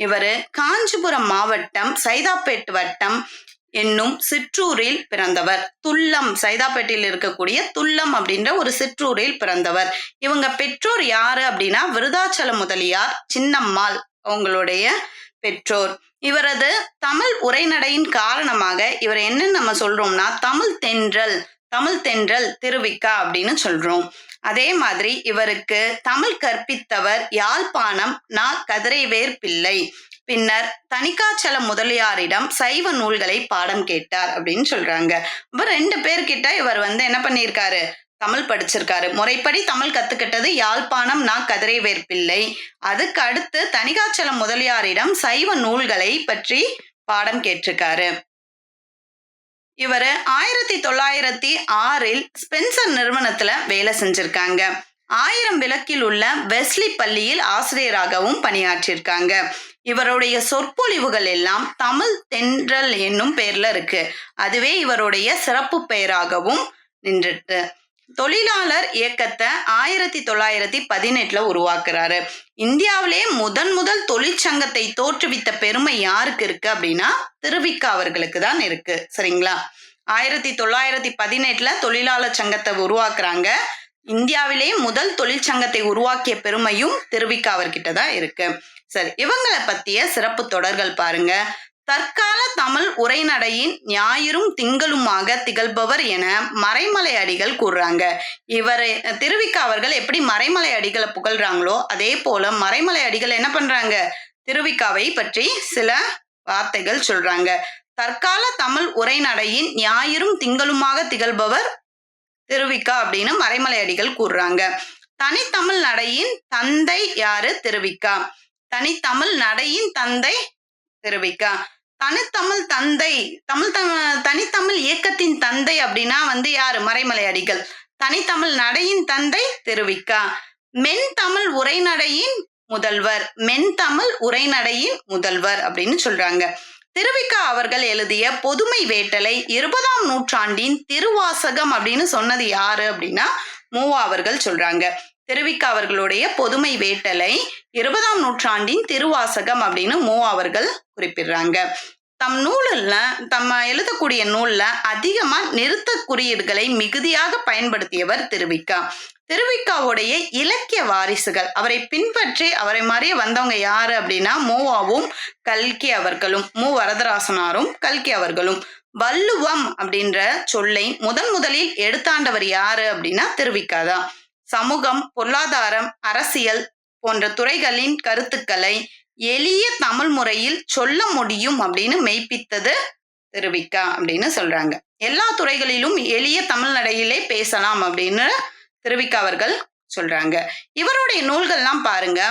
இவரு காஞ்சிபுரம் மாவட்டம் சைதாப்பேட்டு வட்டம் என்னும் சிற்றூரில் பிறந்தவர். துல்லம், சைதாப்பேட்டில் இருக்கக்கூடிய துல்லம் அப்படின்ற ஒரு சிற்றூரில் பிறந்தவர். இவங்க பெற்றோர் யாரு அப்படின்னா விருதாச்சல முதலியார், சின்னம்மாள் அவங்களுடைய பெற்றோர். இவரது தமிழ் உரைநடையின் காரணமாக இவர் என்ன நம்ம சொல்றோம்னா தமிழ் தென்றல் திருவிக்கா அப்படின்னு சொல்றோம். அதே மாதிரி இவருக்கு தமிழ் கற்பித்தவர் யாழ்ப்பாணம் கதிரைவேர் பிள்ளை. பின்னர் தணிகாச்சல முதலியாரிடம் சைவ நூல்களை பாடம் கேட்டார் அப்படின்னு சொல்றாங்க. அப்ப 2 பேர்கிட்ட இவர் என்ன பண்ணியிருக்காரு, தமிழ் படிச்சிருக்காரு. முறைப்படி தமிழ் கத்துக்கிட்டது யாழ்ப்பாணம் கதிரைவேர் பிள்ளை. அதுக்கு அடுத்து தணிகாச்சல முதலியாரிடம் சைவ நூல்களை பற்றி பாடம் கேட்டிருக்காரு. இவர் 1906 ஸ்பென்சர் நிறுவனத்துல வேலை செஞ்சிருக்காங்க. 1000 விளக்கில் உள்ள வெஸ்லி பள்ளியில் ஆசிரியராகவும் பணியாற்றியிருக்காங்க. இவருடைய சொற்பொழிவுகள் எல்லாம் தமிழ் தென்றல் என்னும் பெயர்ல இருக்கு. அதுவே இவருடைய சிறப்பு பெயராகவும் நின்றுட்டு. தொழிலாளர் இயக்கத்தை 1918 உருவாக்குறாரு. இந்தியாவிலே முதல் தொழிற்சங்கத்தை தோற்றுவித்த பெருமை யாருக்கு இருக்கு அப்படின்னா திருவிக்கா அவர்களுக்கு தான் இருக்கு. சரிங்களா. 1918 தொழிலாளர் சங்கத்தை உருவாக்குறாங்க. இந்தியாவிலே முதல் தொழிற்சங்கத்தை உருவாக்கிய பெருமையும் திருவிக்கா அவர்கிட்ட தான் இருக்கு. சரி, இவங்களை பத்திய சிறப்பு தொடர்கள் பாருங்க. தற்கால தமிழ் உரைநடையின் ஞாயிறும் திங்களுமாக திகழ்பவர் என மறைமலை அடிகள் கூறுறாங்க. திருவிக அவர்கள் எப்படி மறைமலை அடிகளை புகழ்றாங்களோ அதே போல மறைமலை அடிகள் என்ன பண்றாங்க, திருவிக்காவை பற்றி சில வார்த்தைகள் சொல்றாங்க. தற்கால தமிழ் உரைநடையின் ஞாயிறும் திங்களுமாக திகழ்பவர் திருவிக்கா அப்படின்னு மறைமலை அடிகள் கூறுறாங்க. தனித்தமிழ் நடையின் தந்தை யாரு? திருவிக்கா. தனித்தமிழ் நடையின் தந்தை திருவிக்கா. தனித்தமிழ் தந்தை தனித்தமிழ் இயக்கத்தின் தந்தை அப்படின்னா யாரு? மறைமலை அடிகள். தனித்தமிழ் நடையின் தந்தை திருவிக்கா. மென்தமிழ் உரைநடையின் முதல்வர், மென்தமிழ் உரைநடையின் முதல்வர் அப்படின்னு சொல்றாங்க. திருவிக்கா அவர்கள் எழுதிய பொதுமை வேட்டலை 20ஆம் நூற்றாண்டின் திருவாசகம் அப்படின்னு சொன்னது யாரு அப்படின்னா மூவா அவர்கள் சொல்றாங்க. திருவிக்கா அவர்களுடைய பொதுமை வேட்டலை 20ஆம் நூற்றாண்டின் திருவாசகம் அப்படின்னு மூவா அவர்கள் குறிப்பிடுறாங்க. தம்ம எழுதக்கூடிய நூல்ல அதிகமா நிறுத்த குறியீடுகளை மிகுதியாக பயன்படுத்தியவர் திருவிக்கா. திருவிக்காவுடைய இலக்கிய வாரிசுகள், அவரை பின்பற்றி அவரை மாதிரியே வந்தவங்க யாரு அப்படின்னா மூவாவும் கல்கி அவர்களும், வரதராசனாரும் கல்கி அவர்களும். வள்ளுவம் அப்படின்ற சொல்லை முதலில் எடுத்தாண்டவர் யாரு அப்படின்னா திருவிக்கா தான். சமூகம், பொருளாதாரம், அரசியல் போன்ற துறைகளின் கருத்துக்களை எளிய தமிழ் முறையில் சொல்ல முடியும் அப்படின்னு மெய்ப்பித்தது திருவிக்கா அப்படின்னு சொல்றாங்க. எல்லா துறைகளிலும் எளிய தமிழ் நடையிலே பேசலாம் அப்படின்னு திருவிக்கா அவர்கள் சொல்றாங்க. இவருடைய நூல்கள்லாம் பாருங்க,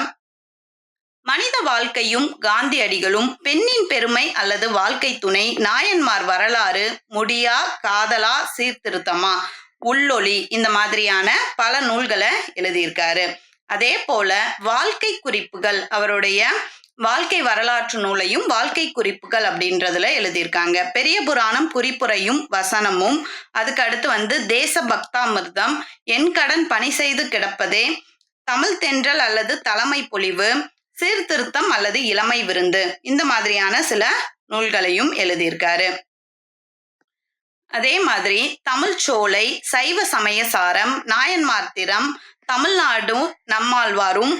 மனித வாழ்க்கையும் காந்தியடிகளும், பெண்ணின் பெருமை அல்லது வாழ்க்கை துணை, நாயன்மார் வரலாறு, முடியா காதலா சீர்திருத்தமா, உள்ளொளி, இந்த மாதிரியான பல நூல்களை எழுதியிருக்காரு. அதே போல வாழ்க்கை குறிப்புகள், அவருடைய வாழ்க்கை வரலாற்று நூலையும் வாழ்க்கை குறிப்புகள் அப்படின்றதுல எழுதியிருக்காங்க. பெரிய புராணம் குறிப்புரையும் வசனமும், அதுக்கு அடுத்து தேச பக்தாமிர்தம், என் கடன் பணி செய்து கிடப்பதே, தமிழ் தென்றல் அல்லது தலைமை பொழிவு, சீர்திருத்தம் அல்லது இளமை விருந்து, இந்த மாதிரியான சில நூல்களையும் எழுதியிருக்காரு. அதே மாதிரி தமிழ் சோலை, சைவ சமய சாரம், நாயன்மார் திறம், தமிழ்நாடும் நம்மாழ்வாரும்,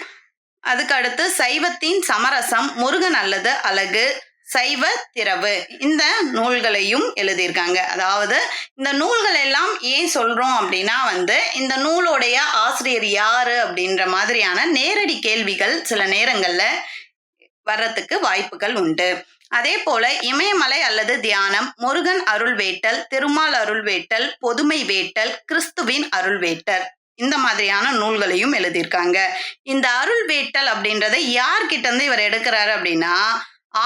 அதுக்கு அடுத்து சைவத்தின் சமரசம், முருகன் அல்லது அழகு, சைவ திரவு, இந்த நூல்களையும் எழுதியிருக்காங்க. அதாவது இந்த நூல்கள் எல்லாம் ஏன் சொல்றோம் அப்படின்னா இந்த நூலோடைய ஆசிரியர் யாரு அப்படின்ற மாதிரியான நேரடி கேள்விகள் சில நேரங்கள்ல வர்றதுக்கு வாய்ப்புகள் உண்டு. அதே போல இமயமலை அல்லது தியானம், முருகன் அருள் வேட்டல், திருமால் அருள் வேட்டல், பொதுமை வேட்டல், கிறிஸ்துவின் அருள் வேட்டல், இந்த மாதிரியான நூல்களையும் எழுதியிருக்காங்க. இந்த அருள் வேட்டல் அப்படின்றத யார்கிட்ட இருந்து இவர் எடுக்கிறாரு அப்படின்னா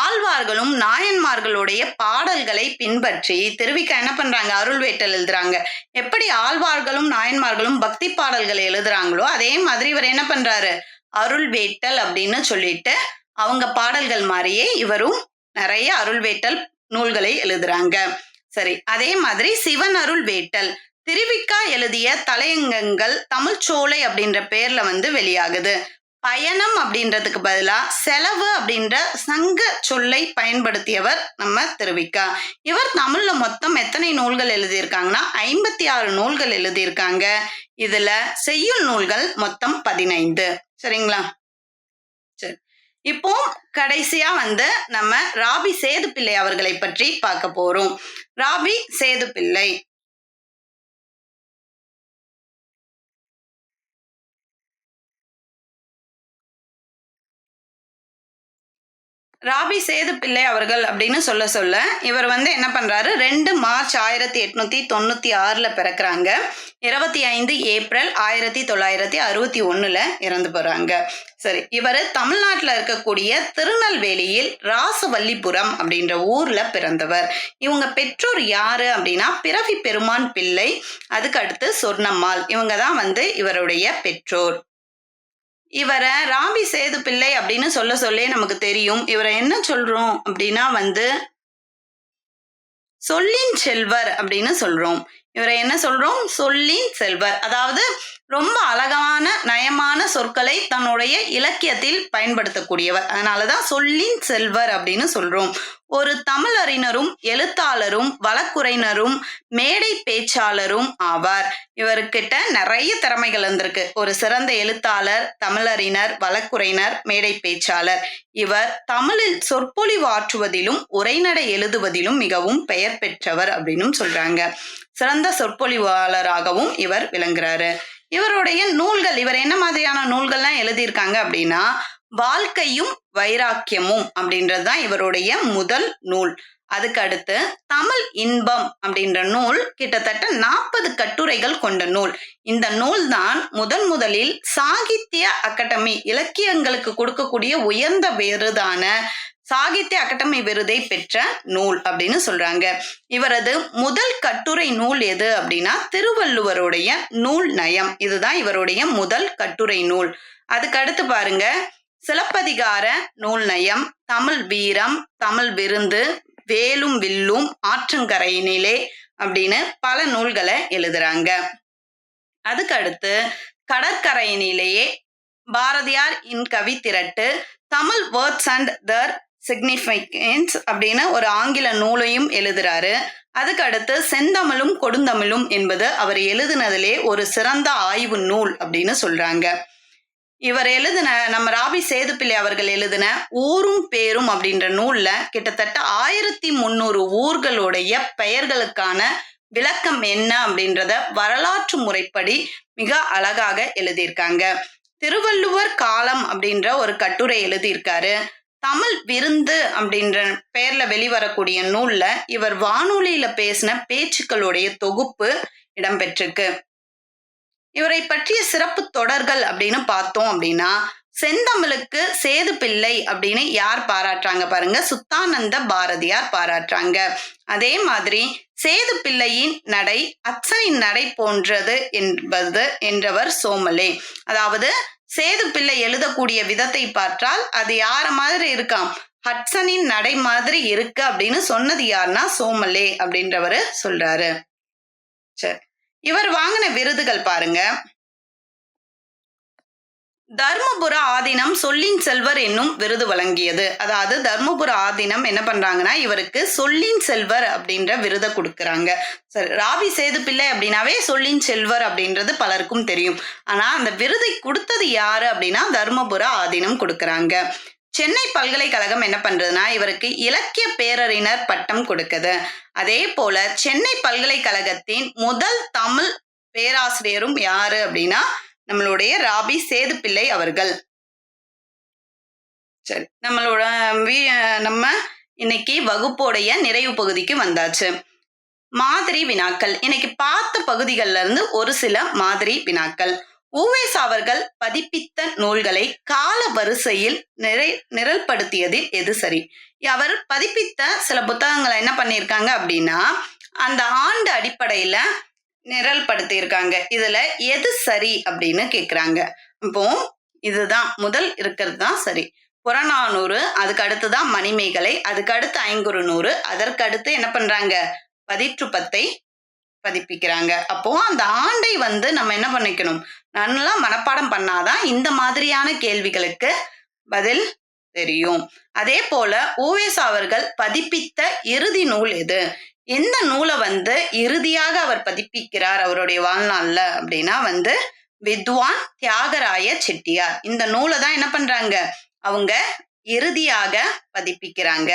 ஆழ்வார்களும் நாயன்மார்களுடைய பாடல்களை பின்பற்றி திருவிக்கா என்ன பண்றாங்க, அருள் வேட்டல் எழுதுறாங்க. எப்படி ஆழ்வார்களும் நாயன்மார்களும் பக்தி பாடல்களை எழுதுறாங்களோ அதே மாதிரி இவர் என்ன பண்றாரு, அருள் வேட்டல் அப்படின்னு சொல்லிட்டு அவங்க பாடல்கள் மாதிரியே இவரும் நிறைய அருள் வேட்டல் நூல்களை எழுதுறாங்க. சரி, அதே மாதிரி சிவன் அருள் வேட்டல், திருவிக்கா எழுதிய தலையங்கங்கள் தமிழ்ச்சோலை அப்படின்ற பேர்ல வெளியாகுது. பயணம் அப்படின்றதுக்கு பதிலா செலவு அப்படின்ற சங்க சொல்லை பயன்படுத்தியவர் நம்ம திருவிக்கா. இவர் தமிழ்ல மொத்தம் எத்தனை நூல்கள் எழுதியிருக்காங்கன்னா 56 நூல்கள் எழுதியிருக்காங்க. இதுல செய்யுள் நூல்கள் மொத்தம் 15. சரிங்களா? சரி, இப்போ கடைசியா நம்ம ராபி சேதுப்பிள்ளை அவர்களை பற்றி பார்க்க போறோம். ராபி சேதுப்பிள்ளை ராபி சேதுப்பிள்ளை அவர்கள் அப்படின்னு சொல்ல இவர் என்ன பண்றாரு, 2 மார்ச் 1896 பிறக்கிறாங்க. 25 ஏப்ரல் 1961 இறந்து போறாங்க. சரி, இவர் தமிழ்நாட்டில் இருக்கக்கூடிய திருநெல்வேலியில் ராசவல்லிபுரம் அப்படின்ற ஊர்ல பிறந்தவர். இவங்க பெற்றோர் யாரு அப்படின்னா பிறவி பெருமான் பிள்ளை, அதுக்கு அடுத்து சொர்ணம்மாள், இவங்க தான் இவருடைய பெற்றோர். இவரை ராபி சேதுப்பிள்ளை அப்படின்னு சொல்லே நமக்கு தெரியும். இவரை என்ன சொல்றோம் அப்படின்னா சொல்லின் செல்வர் அப்படின்னு சொல்றோம். இவரை என்ன சொல்றோம்? சொல்லின் செல்வர். அதாவது ரொம்ப அழகான நயமான சொற்களை தன்னுடைய இலக்கியத்தில் பயன்படுத்தக்கூடியவர். அதனாலதான் சொல்லின் செல்வர் அப்படின்னு சொல்றோம். ஒரு தமிழறிஞரும் எழுத்தாளரும் வழக்குரைஞரும் மேடை பேச்சாளரும் ஆவார். இவர்கிட்ட நிறைய திறமைகள் இருந்திருக்கு. ஒரு சிறந்த எழுத்தாளர், தமிழறிஞர், வழக்குரைஞர், மேடை பேச்சாளர். இவர் தமிழில் சொற்பொழிவு ஆற்றுவதிலும் உரைநடை எழுதுவதிலும் மிகவும் பெயர் பெற்றவர் அப்படின்னு சொல்றாங்க. சிறந்த சொற்பொழிவாளராகவும் இவர் விளங்குறாரு. இவருடைய நூல்கள், இவர் என்ன மாதிரியான நூல்கள்லாம் எழுதியிருக்காங்க அப்படின்னா, வாழ்க்கையும் வைராக்கியமும் அப்படின்றதுதான் இவருடைய முதல் நூல். அதுக்கு அடுத்து தமிழ் இன்பம் அப்படின்ற நூல் கிட்டத்தட்ட 40 கட்டுரைகள் கொண்ட நூல். இந்த நூல் தான் முதலில் சாகித்ய அகாடமி, இலக்கியங்களுக்கு கொடுக்கக்கூடிய உயர்ந்த விருதான சாகித்ய அகாடமி விருதை பெற்ற நூல் அப்படின்னு சொல்றாங்க. இவரது முதல் கட்டுரை நூல் எது அப்படின்னா திருவள்ளுவருடைய நூல் நயம். இதுதான் இவருடைய முதல் கட்டுரை நூல். அதுக்கு அடுத்து பாருங்க, சிலப்பதிகார நூல் நயம், தமிழ் வீரம், தமிழ் விருந்து, வேலும் வில்லும், ஆற்றங்கரையினிலே அப்படின்னு பல நூல்களை எழுதுறாங்க. அதுக்கு அடுத்து கடற்கரையினிலேயே பாரதியார் இன் கவி திரட்டு, Tamil words and their significance அப்படின்னு ஒரு ஆங்கில நூலையும் எழுதுறாரு. அதுக்கு அடுத்து செந்தமிழும் கொடுந்தமிழும் என்பது அவர் எழுதினதிலே ஒரு சிறந்த ஆய்வு நூல் அப்படின்னு சொல்றாங்க. இவர் எழுதின, நம்ம ராபி சேதுப்பிள்ளை அவர்கள் எழுதின ஊரும் பேரும் அப்படின்ற நூல்ல கிட்டத்தட்ட 1300 ஊர்களுடைய பெயர்களுக்கான விளக்கம் என்ன அப்படின்றத வரலாற்று முறைப்படி மிக அழகாக எழுதியிருக்காங்க. திருவள்ளுவர் காலம் அப்படின்ற ஒரு கட்டுரை எழுதியிருக்காரு. தமிழ் விருந்து அப்படின்ற பெயர்ல வெளிவரக்கூடிய நூல்ல இவர் வானொலியில பேசின பேச்சுக்களுடைய தொகுப்பு இடம்பெற்றிருக்கு. இவரை பற்றிய சிறப்பு தொடர்கள் அப்படின்னு பார்த்தோம் அப்படின்னா, செந்தமிழுக்கு சேது பிள்ளை அப்படின்னு யார் பாராட்டுறாங்க பாருங்க? சுத்தானந்த பாரதியார் பாராட்டுறாங்க. அதே மாதிரி சேது பிள்ளையின் நடை அச்சனின் நடை போன்றது என்றவர் சோமலே. அதாவது சேது பிள்ளை எழுதக்கூடிய விதத்தை பார்த்தால் அது யார மாதிரி இருக்காம்? ஹட்சனின் நடை மாதிரி இருக்கு அப்படின்னு சொன்னது யாருன்னா சோமலே அப்படின்றவரு சொல்றாரு. சரி, இவர் வாங்கின விருதுகள் பாருங்க. தர்மபுர ஆதீனம் சொல்லின் செல்வர் என்னும் விருது வழங்கியது. அதாவது தர்மபுர ஆதீனம் என்ன பண்றாங்கன்னா இவருக்கு சொல்லின் செல்வர் அப்படின்ற விருதை கொடுக்கறாங்க. சரி, ராபி சேதுப்பிள்ளை அப்படின்னாவே சொல்லின் செல்வர் அப்படின்றது பலருக்கும் தெரியும். ஆனா அந்த விருதை கொடுத்தது யாரு அப்படின்னா தர்மபுர ஆதீனம் கொடுக்கறாங்க. சென்னை பல்கலைக்கழகம் என்ன பண்றதுன்னா இவருக்கு இலக்கிய பேரறிஞர் பட்டம் கொடுக்குது. அதே போல சென்னை பல்கலைக்கழகத்தின் முதல் தமிழ் பேராசிரியரும் யாரு அப்படின்னா நம்மளுடைய ராபி சேதுப்பிள்ளை அவர்கள். சரி, நம்ம இன்னைக்கு வகுப்போடைய நிறைவு பகுதிக்கு வந்தாச்சு. மாதிரி வினாக்கள். இன்னைக்கு பார்த்த பகுதிகள்ல இருந்து ஒரு சில மாதிரி வினாக்கள். உவேசா அவர்கள் பதிப்பித்த நூல்களை கால வரிசையில் நிரல்படுத்தியதில் எது சரி? அவர் பதிப்பித்த சில புத்தகங்களை என்ன பண்ணியிருக்காங்க அப்படின்னா அந்த ஆண்டு அடிப்படையில நிரல்படுத்தி இருக்காங்க. இதுல எது சரி அப்படின்னு கேக்குறாங்க. இப்போ இதுதான் முதல் இருக்கிறது தான் சரி. புறநானூறு, அதுக்கு அடுத்துதான் மணிமேகலை, அதுக்கு அடுத்து ஐங்குறுநூறு, அதற்கு அடுத்து என்ன பண்றாங்க? பதிற்றுப்பத்தை பதிப்பிக்கிறாங்க. அப்போ அந்த ஆண்டை நம்ம என்ன பண்ணிக்கணும்? நல்லா மனப்பாடம் பண்ணாதான் இந்த மாதிரியான கேள்விகளுக்கு பதில் தெரியும். அதே போல உவேசா அவர்கள் பதிப்பித்த இறுதி நூல் எது? எந்த நூலை இறுதியாக அவர் பதிப்பிக்கிறார் அவருடைய வாழ்நாள்ல அப்படின்னா வித்வான் தியாகராய செட்டியார். இந்த நூலை தான் என்ன பண்றாங்க அவங்க இறுதியாக பதிப்பிக்கிறாங்க.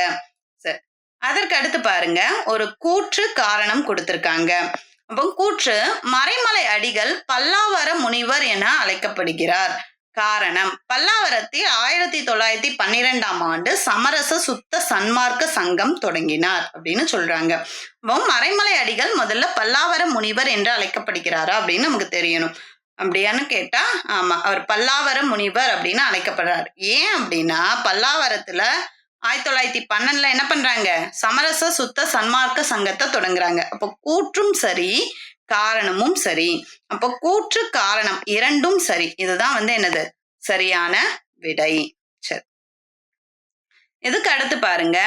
சரி, அதற்கு அடுத்து பாருங்க, ஒரு கூற்று காரணம் கொடுத்திருக்காங்க. அப்போ கூற்று, மறைமலை அடிகள் பல்லாவர முனிவர் என அழைக்கப்படுகிறார். காரணம், பல்லாவரத்தில் 1912ஆம் ஆண்டு சமரச சுத்த சன்மார்க்க சங்கம் தொடங்கினார் அப்படின்னு சொல்றாங்க. அப்போ மறைமலை அடிகள் முதல்ல பல்லாவர முனிவர் என்று அழைக்கப்படுகிறாரா அப்படின்னு நமக்கு தெரியணும். அப்படியான்னு கேட்டா ஆமா, அவர் பல்லாவர முனிவர் அப்படின்னு அழைக்கப்படுறார். ஏன் அப்படின்னா பல்லாவரத்துல 1912 என்ன பண்றாங்க? சமரச சுத்த சன்மார்க்க சங்கத்தை தொடங்குறாங்க. அப்போ கூற்றும் சரி, காரணமும் சரி. அப்போ கூற்று காரணம் இரண்டும் சரி. இதுதான் என்னது சரியான விடை. சரி, இதுக்கு அடுத்து பாருங்க,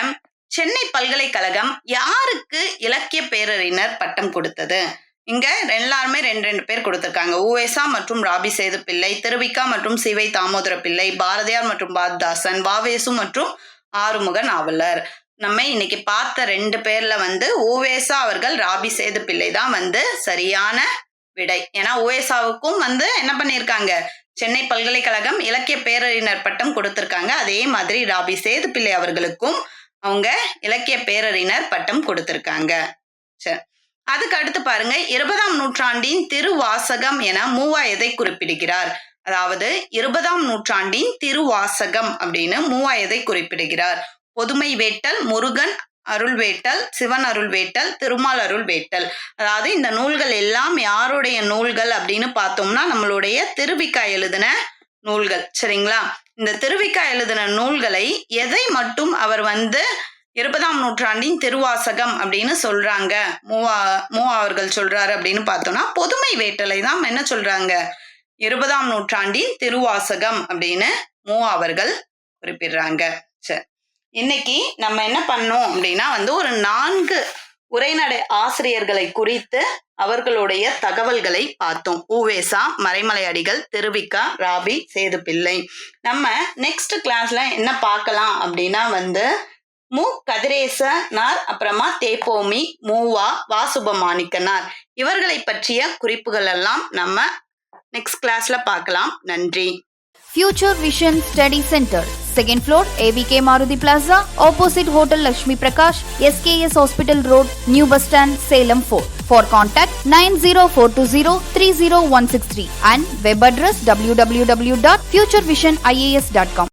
சென்னை பல்கலைக்கழகம் யாருக்கு இலக்கிய பேரறிஞர் பட்டம் கொடுத்தது? இங்க எல்லாருமே 2 பேர் கொடுத்திருக்காங்க. உவேசா மற்றும் ராபி சேது பிள்ளை, திருவிக்கா மற்றும் சிவை தாமோதர பிள்ளை, பாரதியார் மற்றும் பாரதிதாசன், வாவேசு மற்றும் ஆறுமுக நாவலர். நம்ம இன்னைக்கு பார்த்த 2 பேர்ல உவேசா அவர்கள் ராபி சேது பிள்ளை தான் சரியான விடை. ஏன்னா உவேசாவுக்கும் என்ன பண்ணியிருக்காங்க, சென்னை பல்கலைக்கழகம் இலக்கிய பேரறிஞர் பட்டம் கொடுத்திருக்காங்க. அதே மாதிரி ராபி சேது பிள்ளை அவர்களுக்கும் அவங்க இலக்கிய பேரறிஞர் பட்டம் கொடுத்திருக்காங்க. சரி, அதுக்கு அடுத்து பாருங்க, 20ஆம் நூற்றாண்டின் திருவாசகம் என மூவா எதை குறிப்பிடுகிறார்? அதாவது 20ஆம் நூற்றாண்டின் திருவாசகம் அப்படின்னு மூவா எதை குறிப்பிடுகிறார்? பொதுமை வேட்டல், முருகன் அருள் வேட்டல், சிவன் அருள் வேட்டல், திருமால் அருள் வேட்டல். அதாவது இந்த நூல்கள் எல்லாம் யாருடைய நூல்கள் அப்படின்னு பார்த்தோம்னா நம்மளுடைய திருவிக்கா எழுதின நூல்கள். சரிங்களா? இந்த திருவிக்கா எழுதின நூல்களை எதை மட்டும் அவர் 20ஆம் நூற்றாண்டின் திருவாசகம் அப்படின்னு சொல்றாங்க, மூவா அவர்கள் சொல்றாரு அப்படின்னு பார்த்தோம்னா பொதுமை வேட்டலை தான் என்ன சொல்றாங்க, 20ஆம் நூற்றாண்டின் திருவாசகம் அப்படின்னு மூவா அவர்கள் குறிப்பிடுறாங்க. சரி, இன்னைக்கு நம்ம என்ன பண்ணோம் அப்படின்னா ஒரு 4 உரைநடை ஆசிரியர்களை குறித்து அவர்களுடைய தகவல்களை பார்த்தோம். உவேசா, மறைமலை அடிகள், திருவிக்கா, ராபி சேது பிள்ளை. நம்ம நெக்ஸ்ட் கிளாஸ்ல என்ன பார்க்கலாம் அப்படின்னா மு கதிரேசனார், அப்புறமா தேப்போமி, மூவா, வாசுபமாணிக்கனார் இவர்களை பற்றிய குறிப்புகள் எல்லாம் நம்ம நெக்ஸ்ட் கிளாஸ்ல பார்க்கலாம். நன்றி. Future Vision Study Center, 2nd floor, AVK Maruti Plaza, opposite Hotel Lakshmi Prakash, SKS Hospital Road, New Bus Stand, Salem 4. For contact 90420 30163 and web address www.futurevision.ias.com.